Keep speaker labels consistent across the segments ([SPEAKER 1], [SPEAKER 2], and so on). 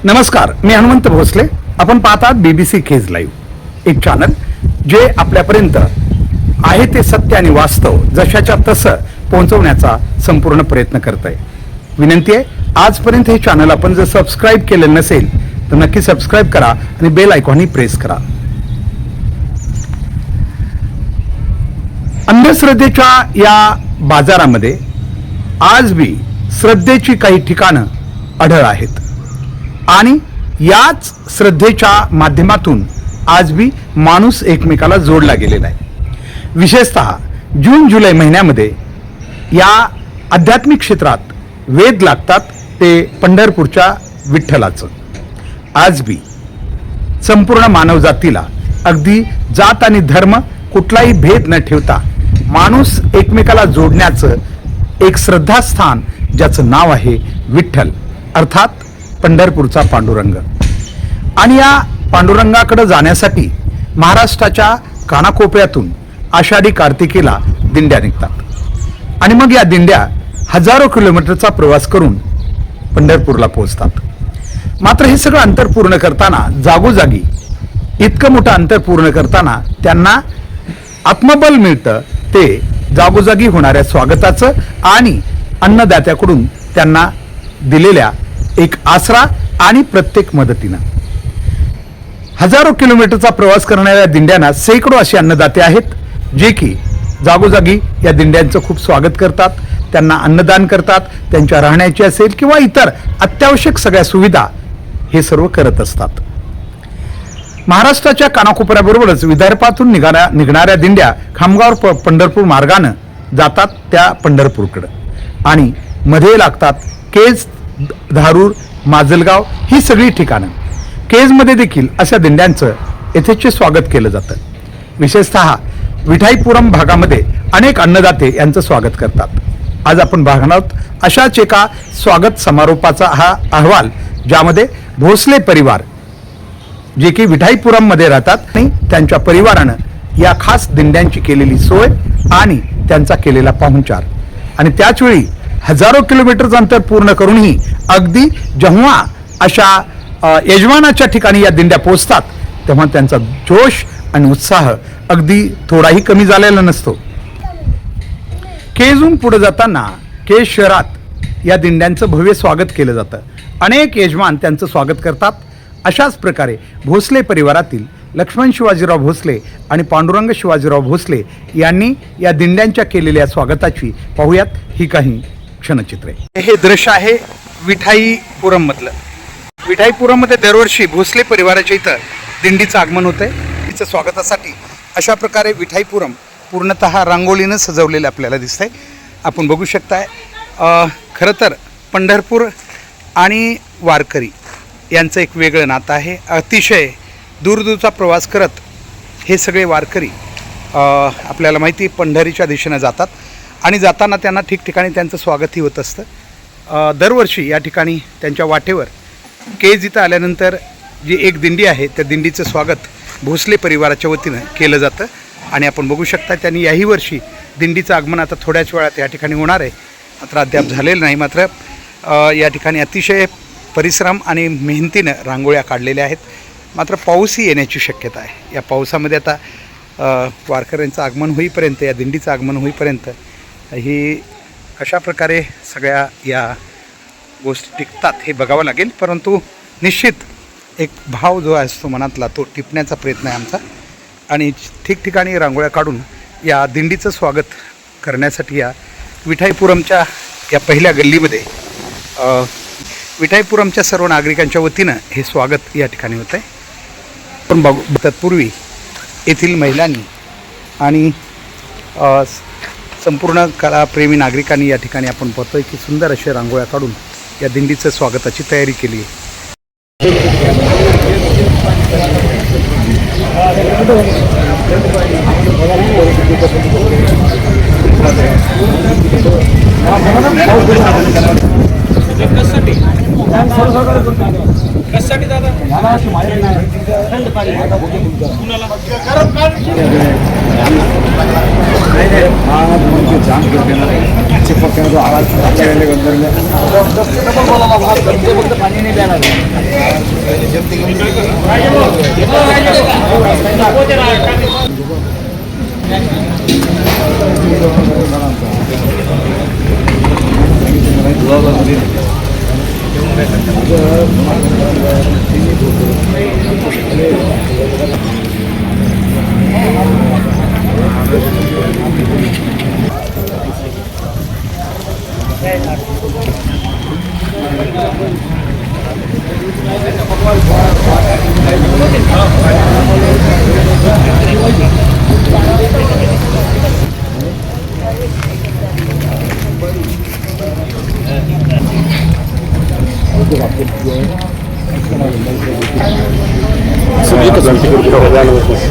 [SPEAKER 1] नमस्कार, मी हनुमंत भोसले. आपण पाहतात BBC केज लाईव्ह, एक चॅनल जे आपल्यापर्यंत आहे ते सत्य आणि वास्तव जशाच्या तसं पोहोचवण्याचा संपूर्ण प्रयत्न करत आहे. विनंती आहे, आजपर्यंत हे चॅनल आपण जर सबस्क्राईब केलं नसेल तर नक्की सबस्क्राईब करा आणि बेल आयकॉनही प्रेस करा. अंधश्रद्धेच्या या बाजारामध्ये आज बी श्रद्धेची काही ठिकाणं आढळ आहेत आणि याच श्रद्धेच्या माध्यमातून आज बी माणूस एकमेकाला जोडला गेलेला आहे. विशेषतः जून जुलै महिन्यामध्ये या आध्यात्मिक क्षेत्रात वेध लागतात ते पंढरपूरच्या विठ्ठलाचं. आज बी संपूर्ण मानवजातीला अगदी जात आणि धर्म कुठलाही भेद न ठेवता माणूस एकमेकाला जोडण्याचं एक श्रद्धास्थान ज्याचं नाव आहे विठ्ठल, अर्थात पंढरपूरचा पांडुरंग. आणि या पांडुरंगाकडे जाण्यासाठी महाराष्ट्राच्या कानाकोपऱ्यातून आषाढी कार्तिकीला दिंड्या निघतात आणि मग या दिंड्या हजारो किलोमीटरचा प्रवास करून पंढरपूरला पोहोचतात. मात्र हे सगळं अंतर पूर्ण करताना जागोजागी इतकं मोठं अंतर पूर्ण करताना त्यांना आत्मबल मिळतं ते जागोजागी होणाऱ्या स्वागताचं आणि अन्नदात्याकडून त्यांना दिलेल्या एक आसरा आणि प्रत्येक मदतीनं. हजारो किलोमीटरचा प्रवास करणाऱ्या दिंड्यांना शेकडो असे अन्नदाते आहेत जे की जागोजागी या दिंड्यांचं खूप स्वागत करतात, त्यांना अन्नदान करतात, त्यांच्या राहण्याची असेल किंवा इतर अत्यावश्यक सगळ्या सुविधा हे सर्व करत असतात. महाराष्ट्राच्या कानाकोपऱ्याबरोबरच विदर्भातून निघणाऱ्या दिंड्या खामगाव पंढरपूर मार्गानं जातात त्या पंढरपूरकडं आणि मध्ये लागतात केज, धारूर, माजलगाव ही सगळी ठिकाणं. केजमध्ये देखील अशा दिंड्यांचं यथेच्छ स्वागत केलं जातं. विशेषतः विठाईपुरम भागामध्ये अनेक अन्नदाते यांचं स्वागत करतात. आज आपण बघणार आहोत अशाच एका स्वागत समारोपाचा हा अहवाल ज्यामध्ये भोसले परिवार जे की विठाईपुरम मध्ये राहतात आणि त्यांच्या परिवारानं या खास दिंड्यांची केलेली सोय आणि त्यांचा केलेला पाहुणचार आणि त्याचवेळी हजारो किलोमीटरचं अंतर पूर्ण करूनही अगदी जेव्हा अशा यजमानाच्या ठिकाणी या दिंड्या पोहोचतात तेव्हा त्यांचा जोश आणि उत्साह अगदी थोडाही कमी झालेला नसतो. केजहून पुढे जाताना केज शहरात या दिंड्यांचं भव्य स्वागत केलं जातं. अनेक यजमान त्यांचं स्वागत करतात. अशाच प्रकारे भोसले परिवारातील लक्ष्मण शिवाजीराव भोसले आणि पांडुरंग शिवाजीराव भोसले यांनी या दिंड्यांच्या केलेल्या स्वागताची पाहूयात ही काही क्षणचित्रे. हे दृश्य आहे विठाईपुरम मधलं. विठाईपुरममध्ये दरवर्षी भोसले परिवाराच्या इथं दिंडीचं आगमन होतंय. तिचं स्वागतासाठी अशा प्रकारे विठाईपुरम पूर्णतः रांगोळीनं सजवलेलं आपल्याला दिसतंय. आपण बघू शकताय. खरं तर पंढरपूर आणि वारकरी यांचं एक वेगळं नातं आहे. अतिशय दूरदूरचा प्रवास करत हे सगळे वारकरी आपल्याला माहिती पंढरीच्या दिशेनं जातात आणि जाताना त्यांना ठिकठिकाणी त्यांचं स्वागतही होत असतं. दरवर्षी या ठिकाणी त्यांच्या वाटेवर केज इथं आल्यानंतर जी एक दिंडी आहे त्या दिंडीचं स्वागत भोसले परिवाराच्या वतीनं केलं जातं आणि आपण बघू शकता त्यांनी याही वर्षी दिंडीचं आगमन आता थोड्याच वेळात या ठिकाणी होणार आहे. मात्र अद्याप झालेलं नाही. मात्र या ठिकाणी अतिशय परिश्रम आणि मेहनतीनं रांगोळ्या काढलेल्या आहेत. मात्र पाऊसही येण्याची शक्यता आहे. या पावसामध्ये आता वारकऱ्यांचं आगमन होईपर्यंत, या दिंडीचं आगमन होईपर्यंत ही कशा प्रकारे सगळ्या या गोष्टी टिकतात हे बघावं लागेल. परंतु निश्चित एक भाव जो असतो मनातला तो टिपण्याचा प्रयत्न आहे आमचा आणि ठिकठिकाणी रांगोळ्या काढून या दिंडीचं स्वागत करण्यासाठी या विठाईपुरमच्या या पहिल्या गल्लीमध्ये विठाईपुरमच्या सर्व नागरिकांच्या वतीनं हे स्वागत या ठिकाणी होतं आहे. पण तत्पूर्वी येथील महिलांनी आणि संपूर्ण कलाप्रेमी नागरिकांनी या ठिकाणी आपण पाहतोय की सुंदर अशा रांगोळ्या काढून या दिंडीचं स्वागताची तयारी केली आहे.
[SPEAKER 2] कशासाठी दादा
[SPEAKER 3] पाणी नाही देणार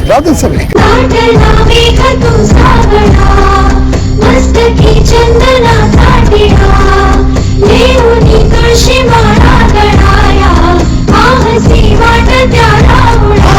[SPEAKER 1] जाते सगळे
[SPEAKER 4] मस्तकी चंदना काटिया लेऊनी तुळशी माळा गळाया आहसी वाटत्या राहुळा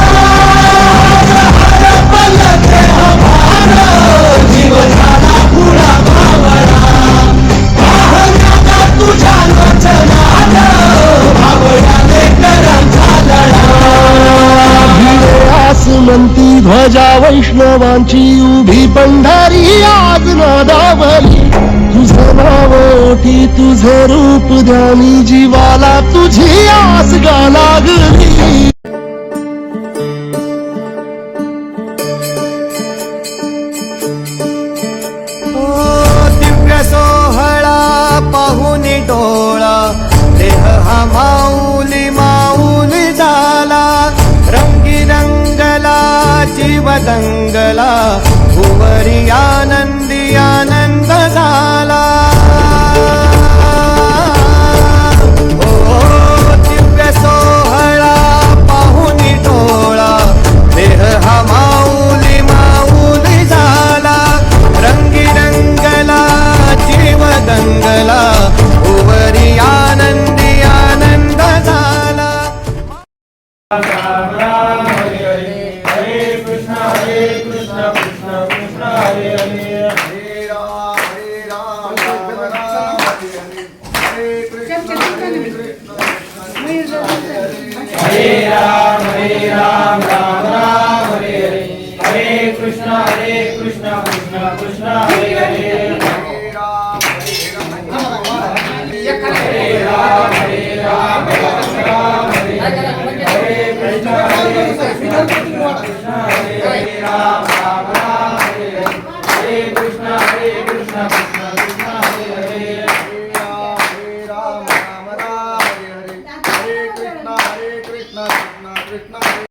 [SPEAKER 5] आसमंती ध्वजा वैष्णवांची उभी पंढरी आज नादावली तुझं नाव ओठी तुझं रूप ध्यानी जीवाला तुझी आस गा लागली
[SPEAKER 6] दिव्य सोहळा पाहून डोळा देह हा माऊली माऊली झाला रंगी रंगला जीव दंगला भुवरी आनंदी आनंद झाला दिव्य सोहळा पाहून डोळा देह हा माऊली माऊली झाला रंगी रंगला जीव दंगला भुवरी आनंदी आनंद झाला
[SPEAKER 2] Hare Krishna